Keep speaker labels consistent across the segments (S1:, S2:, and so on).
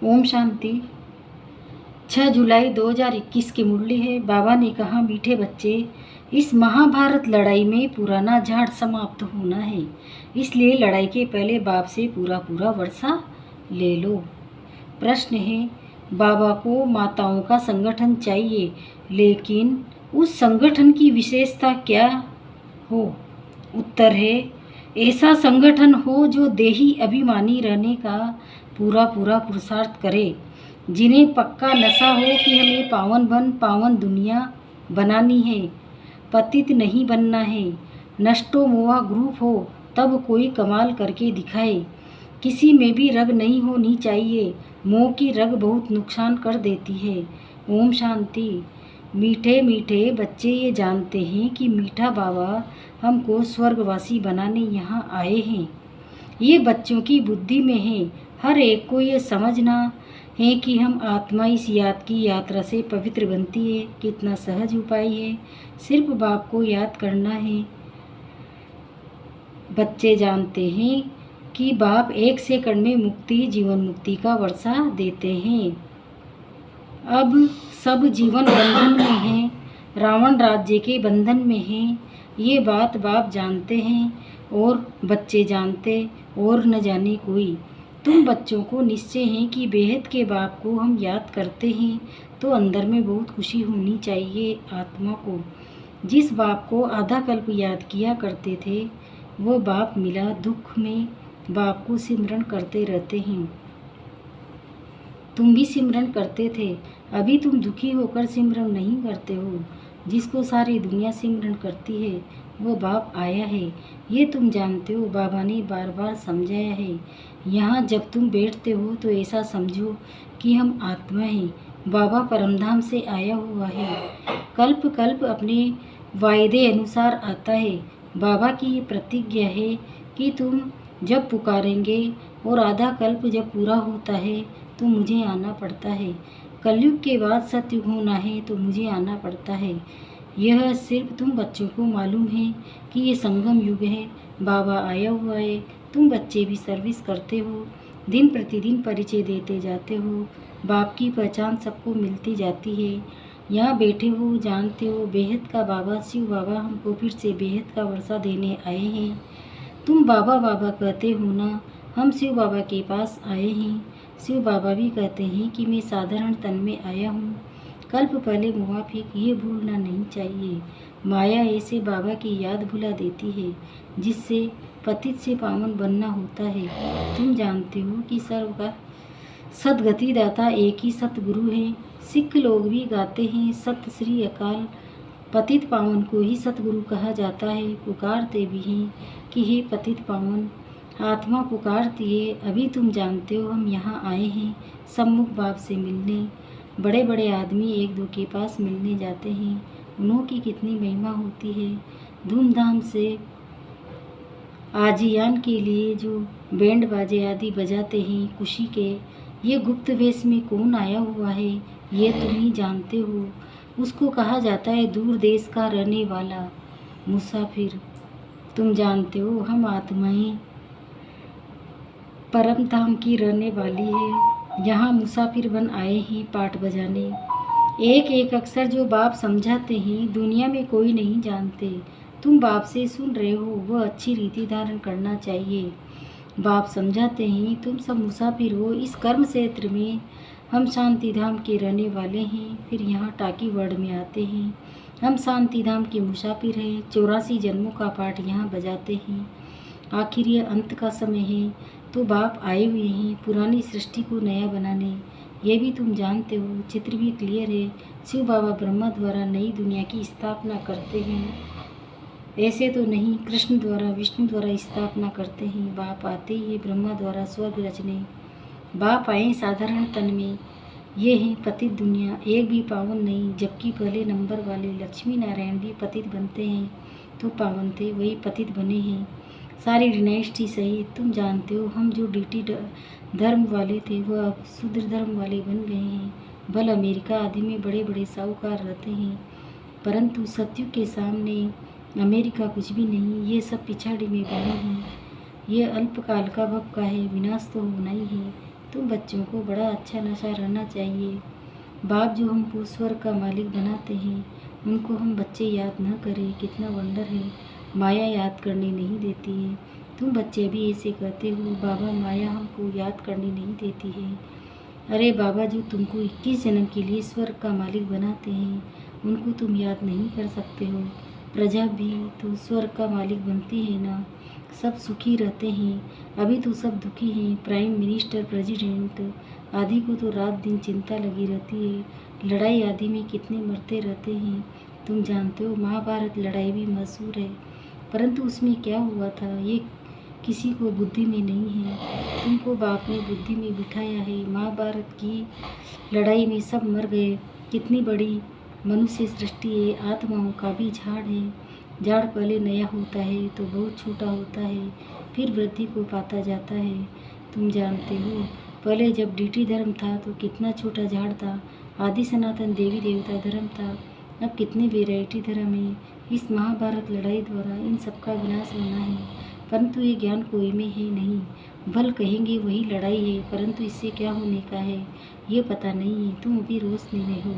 S1: ओम शांति। 6 जुलाई 2021 की मुरली है। बाबा ने कहा, मीठे बच्चे, इस महाभारत लड़ाई में पुराना झाड़ समाप्त होना है, इसलिए लड़ाई के पहले बाप से पूरा वर्षा ले लो। प्रश्न है, बाबा को माताओं का संगठन चाहिए, लेकिन उस संगठन की विशेषता क्या हो? उत्तर है, ऐसा संगठन हो जो देही अभिमानी रहने का पूरा पुरुषार्थ करे, जिन्हें पक्का नशा हो कि हमें पावन दुनिया बनानी है, पतित नहीं बनना है। नष्टो मोहा ग्रुप हो तब कोई कमाल करके दिखाए। किसी में भी रग नहीं होनी चाहिए, मोह की रग बहुत नुकसान कर देती है। ओम शांति। मीठे मीठे बच्चे ये जानते हैं कि मीठा बाबा हमको स्वर्गवासी बनाने यहाँ आए हैं। ये बच्चों की बुद्धि में है। हर एक को ये समझना है कि हम आत्मा इस याद की यात्रा से पवित्र बनती है। कितना सहज उपाय है, सिर्फ बाप को याद करना है। बच्चे जानते हैं कि बाप 1 सेकंड में मुक्ति, जीवन मुक्ति का वर्षा देते हैं। अब सब जीवन बंधन में हैं, रावण राज्य के बंधन में हैं। ये बात बाप जानते हैं और बच्चे जानते और न जाने कोई। तुम बच्चों को निश्चय है कि बेहद के बाप को हम याद करते हैं तो अंदर में बहुत खुशी होनी चाहिए। आत्मा को जिस बाप को आधा कल्प याद किया करते थे, वो बाप मिला। दुख में बाप को सिमरन करते रहते हैं। तुम भी सिमरन करते थे, अभी तुम दुखी होकर सिमरन नहीं करते हो। जिसको सारी दुनिया सिमरन करती है वो बाप आया है, ये तुम जानते हो। बाबा ने बार बार समझाया है। यहाँ जब तुम बैठते हो तो ऐसा समझो कि हम आत्मा हैं, बाबा परमधाम से आया हुआ है। कल्प कल्प अपने वायदे अनुसार आता है। बाबा की ये प्रतिज्ञा है कि तुम जब पुकारेंगे और आधा कल्प जब पूरा होता है तो मुझे आना पड़ता है। कलयुग के बाद सतयुग होना है तो मुझे आना पड़ता है। यह सिर्फ तुम बच्चों को मालूम है कि ये संगम युग है, बाबा आया हुआ है। तुम बच्चे भी सर्विस करते हो, दिन प्रतिदिन परिचय देते जाते हो। बाप की पहचान सबको मिलती जाती है। यहाँ बैठे हो, जानते हो, बेहद का बाबा शिव बाबा हमको फिर से बेहद का वर्षा देने आए हैं। तुम बाबा बाबा कहते हो ना, हम शिव बाबा के पास आए हैं। शिव बाबा भी कहते हैं कि मैं साधारण तन में आया हूँ। कल्प पहले मुआफिक, ये भूलना नहीं चाहिए। माया ऐसे बाबा की याद भुला देती है, जिससे पतित से पावन बनना होता है। तुम जानते हो कि सर्व का सदगति दाता एक ही सतगुरु है। सिख लोग भी गाते हैं, सत श्री अकाल। पतित पावन को ही सतगुरु कहा जाता है। पुकारते भी हैं कि हे पतित पावन। आत्मा पुकारती है। अभी तुम जानते हो हम यहाँ आए हैं सम्मुख बाप से मिलने। बड़े बड़े आदमी एक दो के पास मिलने जाते हैं, उन्हों की कितनी महिमा होती है। धूमधाम से आजियान के लिए जो बैंड बाजे आदि बजाते हैं खुशी के, ये गुप्त वेश में कौन आया हुआ है ये तुम ही जानते हो। उसको कहा जाता है दूर देश का रहने वाला मुसाफिर। तुम जानते हो हम आत्माएं परम धाम की रहने वाली है। यहाँ मुसाफिर बन आए हैं पाठ बजाने। एक एक अक्षर जो बाप समझाते हैं दुनिया में कोई नहीं जानते। तुम बाप से सुन रहे हो, वह अच्छी रीति धारण करना चाहिए। बाप समझाते हैं तुम सब मुसाफिर हो इस कर्म क्षेत्र में। हम शांति धाम के रहने वाले हैं, फिर यहाँ टाकी वर्ड में आते हैं। हम शांति धाम के मुसाफिर हैं, 84 जन्मों का पाठ यहाँ बजाते हैं। आखिर ये अंत का समय है तो बाप आए हुए हैं पुरानी सृष्टि को नया बनाने। ये भी तुम जानते हो, चित्र भी क्लियर है। शिव बाबा ब्रह्मा द्वारा नई दुनिया की स्थापना करते हैं, ऐसे तो नहीं। कृष्ण द्वारा, विष्णु द्वारा स्थापना करते हैं। बाप आते ही ब्रह्मा द्वारा स्वर्ग रचने। बाप आए साधारण तन में। ये है पतित दुनिया, एक भी पावन नहीं। जबकि पहले नंबर वाले लक्ष्मी नारायण भी पतित बनते हैं तो पावन थे, वही पतित बने हैं। सारी डिनाइस्टी सही। तुम जानते हो हम जो डीटी धर्म वाले थे वो अब शूद्र धर्म वाले बन गए हैं। भल अमेरिका आदि में बड़े बड़े साहूकार रहते हैं, परंतु सत्युग के सामने अमेरिका कुछ भी नहीं। ये सब पिछाड़ी में बने हैं। ये अल्पकाल का भव का है, विनाश तो होना ही है। तुम बच्चों को बड़ा अच्छा नशा रहना चाहिए। बाप जो हमको स्वर्ग का मालिक बनाते हैं, उनको हम बच्चे याद न करें, कितना वंडर है। माया याद करने नहीं देती है। तुम बच्चे भी ऐसे कहते हो, बाबा माया हमको याद करने नहीं देती है। अरे बाबा जो तुमको 21 जन्म के लिए स्वर्ग का मालिक बनाते हैं, उनको तुम याद नहीं कर सकते हो। प्रजा भी तो स्वर्ग का मालिक बनती है ना, सब सुखी रहते हैं। अभी तो सब दुखी हैं। प्राइम मिनिस्टर, प्रेसिडेंट आदि को तो रात दिन चिंता लगी रहती है। लड़ाई आदि में कितने मरते रहते हैं। तुम जानते हो महाभारत लड़ाई भी मशहूर है, परंतु उसमें क्या हुआ था ये किसी को बुद्धि में नहीं है। तुमको बाप ने बुद्धि में बिठाया है। महाभारत की लड़ाई में सब मर गए। कितनी बड़ी मनुष्य सृष्टि है। आत्माओं का भी झाड़ है। झाड़ पहले नया होता है तो बहुत छोटा होता है, फिर वृद्धि को पाता जाता है। तुम जानते हो पहले जब डीटी धर्म था तो कितना छोटा झाड़ था। आदि सनातन देवी देवता धर्म था। अब कितने वेराइटी धर्म है। इस महाभारत लड़ाई द्वारा इन सबका विनाश होना है, परंतु ये ज्ञान कोई में है नहीं। भल कहेंगे वही लड़ाई है, परंतु इससे क्या होने का है ये पता नहीं है। तुम अभी रोशनी में हो,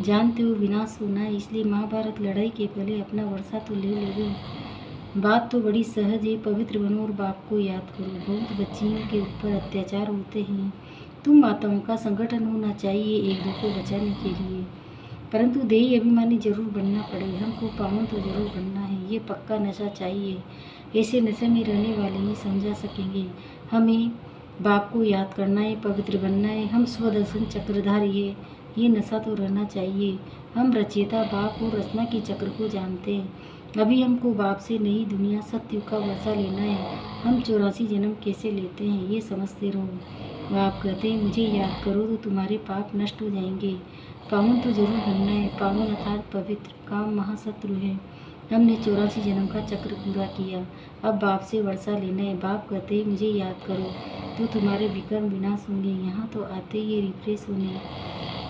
S1: जानते हो विनाश होना है, इसलिए महाभारत लड़ाई के पहले अपना वर्षा तो ले लोगे। बात तो बड़ी सहज है। पवित्र बनो और बाप को याद करो। बहुत बच्चियों के ऊपर अत्याचार होते हैं। तुम माताओं का संगठन होना चाहिए एक दो को बचाने के लिए, परंतु देही अभिमानी जरूर बनना पड़े। हमको पावन तो जरूर बनना है। ये पक्का नशा चाहिए। ऐसे नशे में रहने वाले ही समझा सकेंगे। हमें बाप को याद करना है, पवित्र बनना है। हम स्वदर्शन चक्रधारी है, ये नशा तो रहना चाहिए। हम रचयिता बाप और रचना के चक्र को जानते हैं। अभी हमको बाप से नई दुनिया सत्युग का वर्षा लेना है। हम 84 जन्म कैसे लेते हैं ये समझते रहो। बाप कहते हैं मुझे याद करो तो तुम्हारे पाप नष्ट हो जाएंगे। पावन तो जरूर बनना है। पावन अर्थात पवित्र। काम महाशत्रु है। हमने 84 जन्म का चक्र पूरा किया। अब बाप से वर्षा लेना है। बाप कहते हैं मुझे याद करो तो तुम्हारे विकर्म विनाश होंगे। यहाँ तो आते ही रिफ्रेश होने।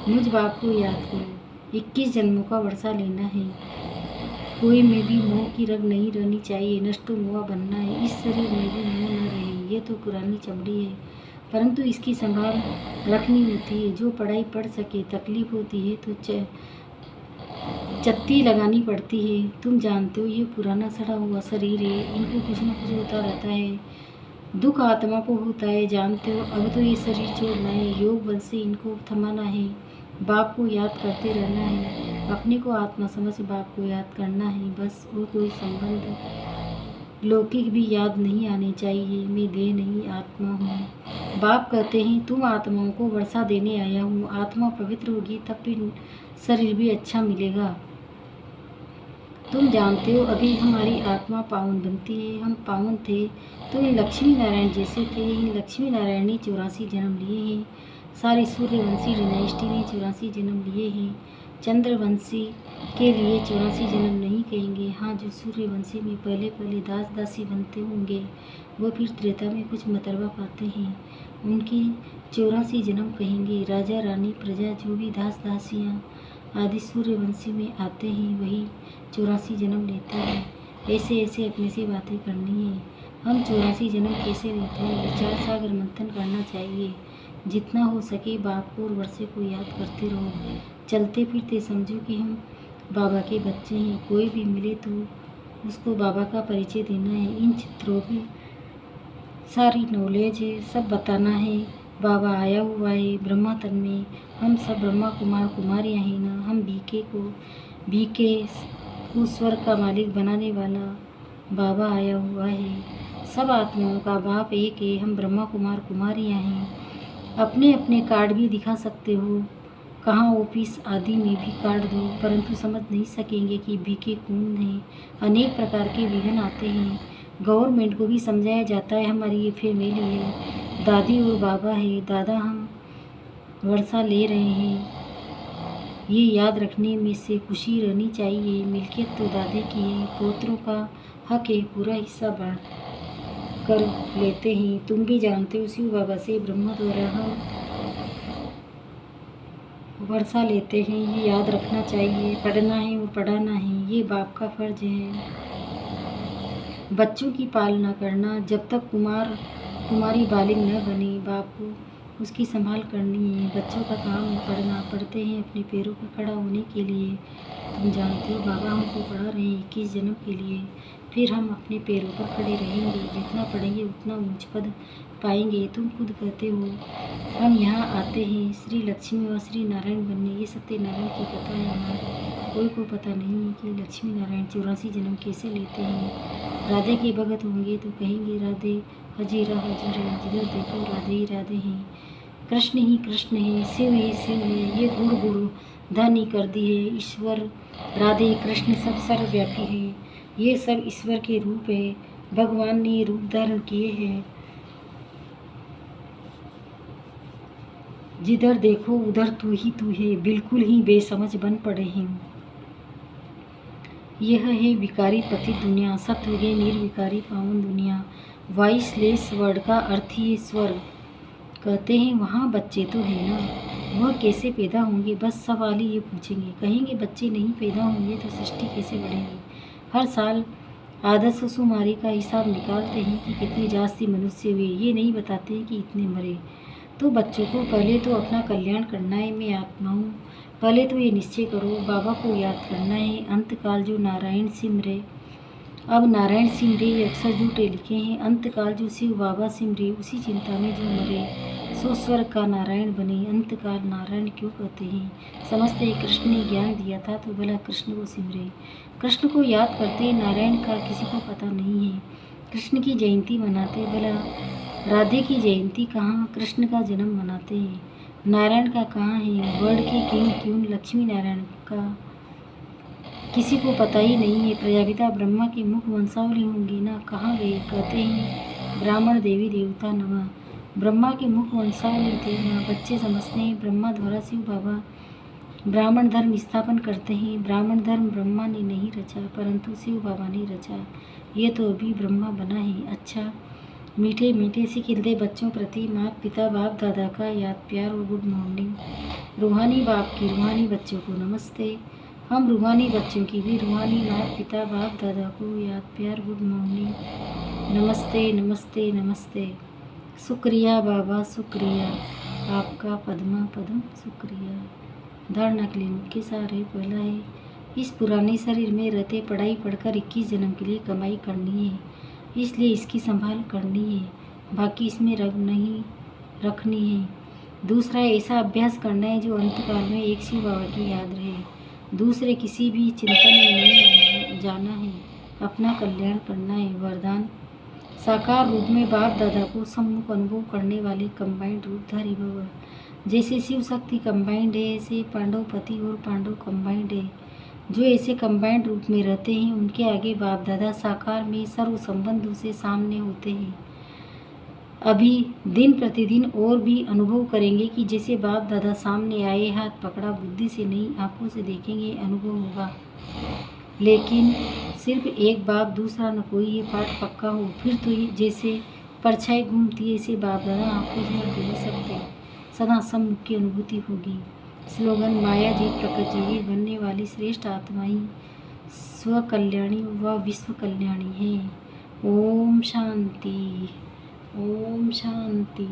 S1: मुझ बाप को याद करो। 21 जन्मों का वर्षा लेना है। कोई में भी मोह की रग नहीं रहनी चाहिए। नष्टो मोह बनना है। इस शरीर में भी मोह न रहे। ये तो पुरानी चमड़ी है, परंतु इसकी संभाल रखनी होती है। जो पढ़ाई पढ़ सके, तकलीफ होती है तो चत्ती लगानी पड़ती है। तुम जानते हो ये पुराना सड़ा हुआ शरीर है, इनको कुछ न कुछ होता रहता है। दुख आत्मा को होता है, जानते हो। अब तो ये शरीर छोड़ना है, योग बल से इनको थमाना है। बाप को याद करते रहना है। अपने को आत्मा समझ बाप को याद करना है बस। और कोई संबंध लौकिक भी याद नहीं आने चाहिए। मैं देह नहीं आत्मा हूँ। बाप कहते हैं तुम आत्माओं को वर्षा देने आया हूँ। आत्मा पवित्र होगी तब फिर शरीर भी अच्छा मिलेगा। तुम जानते हो अभी हमारी आत्मा पावन बनती है। हम पावन थे तो ये लक्ष्मी नारायण जैसे थे। इन लक्ष्मी नारायण ने 84 जन्म लिए हैं। सारे सूर्यवंशी डिनाइस्टी ने 84 जन्म लिए हैं। चंद्रवंशी के लिए 84 जन्म नहीं कहेंगे। हाँ, जो सूर्यवंशी में पहले पहले दास दासी बनते होंगे वो फिर त्रेता में कुछ मतरवा पाते हैं, उनकी 84 जन्म कहेंगे। राजा रानी प्रजा जो भी दास दासियाँ आदि सूर्यवंशी में आते हैं वही 84 जन्म लेते हैं। ऐसे ऐसे अपने से बातें करनी है। हम 84 जन्म कैसे लेते हैं, विचार सागर मंथन करना चाहिए। जितना हो सके बाप को और वर्षे को याद करते रहो। चलते फिरते समझो कि हम बाबा के बच्चे हैं। कोई भी मिले तो उसको बाबा का परिचय देना है। इन चित्रों की सारी नॉलेज है, सब बताना है। बाबा आया हुआ है ब्रह्मा तन में। हम सब ब्रह्मा कुमार कुमारियाँ हैं ना। हम बीके को स्वर्ग का मालिक बनाने वाला बाबा आया हुआ है। सब आत्माओं का बाप एक है। हम ब्रह्मा कुमार कुमारियाँ हैं। अपने अपने कार्ड भी दिखा सकते हो। कहाँ ऑफिस आदि में भी कार्ड दो, परंतु समझ नहीं सकेंगे कि बीके कौन है। अनेक प्रकार के विघ्न आते हैं। गवर्नमेंट को भी समझाया जाता है हमारी ये फैमिली है, दादी और बाबा है। दादा हम वर्षा ले रहे हैं, ये याद रखने में से खुशी रहनी चाहिए। मिल्कियत तो दादे की है, पोतरों का हक है, पूरा हिस्सा बांट कर लेते हैं। तुम भी जानते हो शिव बाबा से ब्रह्मा द्वारा हम वर्षा लेते हैं। ये याद रखना चाहिए। पढ़ना है और पढ़ाना है, ये बाप का फर्ज है। बच्चों की पालना करना, जब तक कुमारी बालिग न बने बाप को उसकी संभाल करनी है। बच्चों का काम है पढ़ना, पढ़ते हैं अपने पैरों पर खड़ा होने के लिए। तुम जानते हो बाबा हमको पढ़ा रहे हैं 21 जन्म के लिए, फिर हम अपने पैरों पर खड़े रहेंगे। जितना पढ़ेंगे उतना ऊंच पद पाएंगे। तुम खुद कहते हो हम यहाँ आते हैं श्री लक्ष्मी व श्री नारायण बनने। ये सत्यनारायण की कथा है। यहाँ कोई को पता नहीं है कि लक्ष्मी नारायण 84 जन्म कैसे लेते हैं। राधे के भगत होंगे तो कहेंगे राधे हजीरा हजूर है, जिधर देखो राधे ही राधे हैं। कृष्ण ही कृष्ण है, शिव ही शिव है, ये गुड़ गुड़ धनी कर दी है। ईश्वर राधे कृष्ण सब सर्वव्यापी है, ये सब ईश्वर के रूप है। भगवान ने रूप धारण किए हैं। जिधर देखो उधर तू है, बिल्कुल ही बेसमझ बन पड़े हैं। यह है विकारी पतित दुनिया, सत्युगे निर्विकारी पावन दुनिया। वाइसलेस वर्ड का अर्थ ही स्वर्ग। कहते हैं वहाँ बच्चे तो है ना, वह कैसे पैदा होंगे? बस सवाल ही ये पूछेंगे। कहेंगे बच्चे नहीं पैदा होंगे तो सृष्टि कैसे बढ़ेगी? हर साल आदर्श शुमारी का हिसाब निकालते हैं कि कितने जास्ती मनुष्य हुए, ये नहीं बताते हैं कि इतने मरे। तो बच्चों को पहले तो अपना कल्याण करना है। मैं आत्मा हूँ, पहले तो ये निश्चय करो बाबा को याद करना है। अंतकाल जो नारायण सिमरे, अब नारायण सिमरे ये अक्षर झूठे लिखे हैं। अंतकाल जो शिव बाबा सिमरे, उसी चिंता में जो मरे सो स्वर्ग का नारायण बने। अंतकाल नारायण क्यों कहते हैं? समझते हैं कृष्ण ने ज्ञान दिया था तो भला कृष्ण को सिमरे। कृष्ण को याद करते, नारायण का किसी को पता नहीं है। कृष्ण की जयंती मनाते, भला राधे की जयंती कहाँ? कृष्ण का जन्म मनाते हैं। नारायण का कहाँ है? वर्ड के किंग क्यों लक्ष्मी नारायण का किसी को पता ही नहीं है। प्रजापिता ब्रह्मा के मुख वंशावली होंगी ना, कहाँ गए? कहते हैं ब्राह्मण देवी देवता नमः। ब्रह्मा के मुख वंशावली थे ना। बच्चे समझते हैं ब्रह्मा द्वारा शिव बाबा ब्राह्मण धर्म स्थापन करते हैं। ब्राह्मण धर्म ब्रह्मा ने नहीं रचा, परंतु शिव बाबा ने रचा। ये तो अभी ब्रह्मा बना है। अच्छा, मीठे मीठे से खिलते बच्चों प्रति माता पिता बाप दादा का याद प्यार और गुड मॉर्निंग। रूहानी बाप की रूहानी बच्चों को नमस्ते। हम रूहानी बच्चों की भी रूहानी माता पिता बाप दादा को याद प्यार गुड मॉर्निंग। नमस्ते नमस्ते नमस्ते। शुक्रिया बाबा शुक्रिया, आपका पद्मा पद्म शुक्रिया। धारणा के लिए मुख्य सार है। पहला है इस पुराने शरीर में रहते पढ़ाई पढ़कर 21 जन्म के लिए कमाई करनी है, इसलिए इसकी संभाल करनी है, बाकी इसमें रग नहीं रखनी है। दूसरा ऐसा अभ्यास करना है जो अंतकाल में एक शिव बाबा की याद रहे। दूसरे किसी भी चिंतन में नहीं जाना है, अपना कल्याण करना है। वरदान साकार रूप में बाप दादा को सम्मुख अनुभव करने वाले कंबाइंड रूपधारी भव। जैसे शिव शक्ति कंबाइंड है, ऐसे पांडव पति और पांडव कंबाइंड है। जो ऐसे कंबाइंड रूप में रहते हैं उनके आगे बाप दादा साकार में सर्व संबंधों से सामने होते हैं। अभी दिन प्रतिदिन और भी अनुभव करेंगे कि जैसे बाप दादा सामने आए, हाथ पकड़ा, बुद्धि से नहीं आंखों से देखेंगे, अनुभव होगा। लेकिन सिर्फ एक बाप दूसरा न कोई, ये पाठ पक्का हो। फिर तो ये जैसे परछाई घूमती है, ऐसे बाप दादा आंखों से हट नहीं सकते। सदा सम्मुख की अनुभूति होगी। स्लोगन माया जी प्रकट जी बनने वाली श्रेष्ठ आत्मा ही स्व कल्याणी व विश्व कल्याणी है। ओम शांति, ओम शांति।